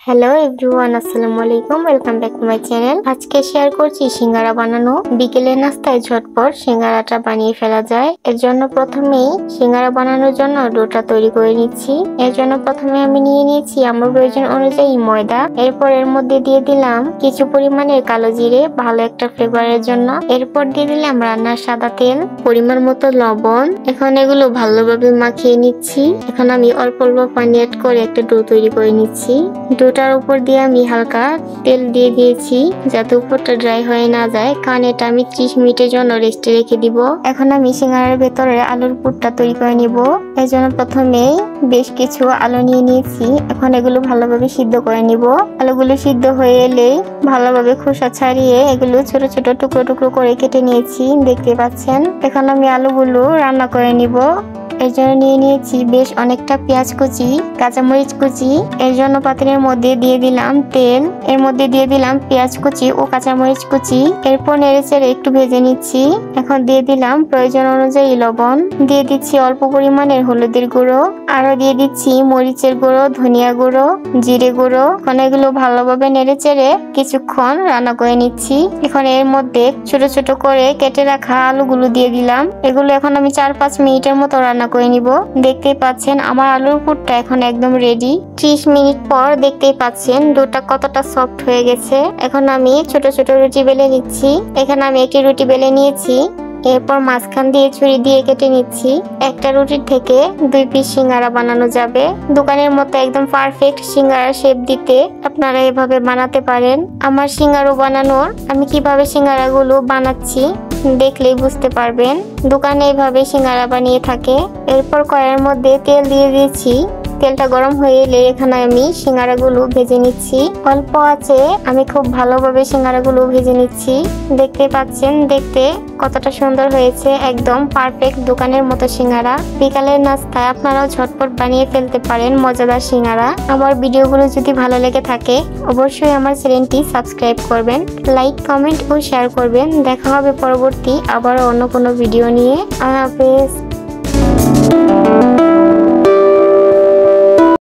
Hello everyone, আসসালামু আলাইকুম। Welcome back to my channel. আজকে শেয়ার করছি সিঙ্গারা বানানো। বিকেলের নাস্তায় ঝটপট সিঙ্গারাটা বানিয়ে ফেলা যায়। এর জন্য প্রথমেই সিঙ্গারা বানানোর জন্য ডোটা তৈরি করে নিচ্ছি। এর জন্য প্রথমে আমি নিয়ে নিয়েছি আমার প্রয়োজন অনুযায়ী ময়দা। এরপর এর মধ্যে দিয়ে দিলাম কিছু পরিমাণের কালো জিরে, ভালো একটা ফ্লেভারের জন্য। এরপর দিয়ে দিলাম রান্নার সাদা তেল, পরিমাণ মতো লবণ। এখন এগুলো ভালোভাবে মাখিয়ে নিচ্ছি। এখন আমি অল্প অল্প পানি অ্যাড করে একটা ডো তৈরি করে নিচ্ছি। ডোটার উপর দিয়ে আমি হালকা তেল দিয়ে দিয়েছি যাতে উপরটা ড্রাই হয়ে না যায়, কারণ এটা আমি 30 মিনিটের জন্য রেস্টে রেখে দিব। এখন আমি সিঙ্গারার ভেতরে আলুর পুরটা তৈরি করে নিব। এর জন্য প্রথমে বেশ কিছু আলু নিয়ে নিয়েছি। এখন এগুলো ভালোভাবে সিদ্ধ করে নিব। আলুগুলো সিদ্ধ হয়ে এলে ভালোভাবে খোসা ছাড়িয়ে এগুলো ছোট ছোট টুকরো টুকরো করে কেটে নিয়েছি, দেখতে পাচ্ছেন। এখন আমি আলুগুলো রান্না করে নিব। এর জন্য নিয়ে নিয়েছি বেশ অনেকটা পেঁয়াজ কুচি, কাঁচামরিচ কুচি। এর জন্য পাত্রের মধ্যে দিয়ে দিলাম তেল, এর মধ্যে দিয়ে দিলাম পেঁয়াজ কুচি ও কাঁচামরিচ কুচি। এরপর নেড়েচেড়ে একটু ভেজে নিচ্ছি। এখন দিয়ে দিলাম প্রয়োজন অনুযায়ী লবণ, দিয়ে দিচ্ছি অল্প পরিমাণের হলুদের গুঁড়ো, আরো দিয়ে দিচ্ছি মরিচের গুঁড়ো, ধনিয়া গুঁড়ো, জিরে গুঁড়ো। এখন এগুলো ভালোভাবে নেড়েচেড়ে কিছুক্ষণ রান্না করে নিচ্ছি। এখন এর মধ্যে ছোট ছোট করে কেটে রাখা আলুগুলো দিয়ে দিলাম। এগুলো এখন আমি 4-5 মিনিটের মতো রান্না করে নিব। দেখতেই পাচ্ছেন আমার আলুর পুরটা এখন একদম রেডি। 30 মিনিট পর দেখতেই পাচ্ছেন ডোটা কতটা সফট হয়ে গেছে। এখন আমি ছোট ছোট রুটি বেলে নিচ্ছি। এখানে আমি একটি রুটি বেলে নিয়েছি। এরপর মাঝখান দিয়ে ছুরি দিয়ে কেটে নিচ্ছি। একটা রুটির থেকে 2 পিস সিঙ্গারা বানানো যাবে। দোকানের মতো একদম পারফেক্ট সিঙ্গারা শেপ দিতে আপনারা এভাবে বানাতে পারেন। আমার সিঙ্গারা বানানোর আমি কিভাবে সিঙ্গারাগুলো বানাচ্ছি দেখলেই বুঝতে পারবেন। দোকানে এইভাবে সিঙ্গারা বানিয়ে থাকে। এরপর কড়াইয়ের মধ্যে তেল দিয়ে দিয়েছি। তেলটা গরম হয়ে এলে এখানে আমি সিঙ্গারাগুলো ভেজে নিচ্ছি। অল্প আছে আমি খুব ভালোভাবে সিঙ্গারাগুলো ভেজে নিচ্ছি। দেখতে পাচ্ছেন দেখতে কতটা সুন্দর হয়েছে, একদম পারফেক্ট দোকানের মতো সিঙ্গারা। বিকালের নাস্তায় আপনারাও ঝটপট বানিয়ে ফেলতে পারেন মজাদার সিঙ্গারা। আমার ভিডিওগুলো যদি ভালো লেগে থাকে অবশ্যই আমার চ্যানেলটি সাবস্ক্রাইব করবেন, লাইক, কমেন্ট ও শেয়ার করবেন। দেখা হবে পরবর্তী আবারও অন্য কোনো ভিডিও নিয়ে। আল্লাহ হাফেজ।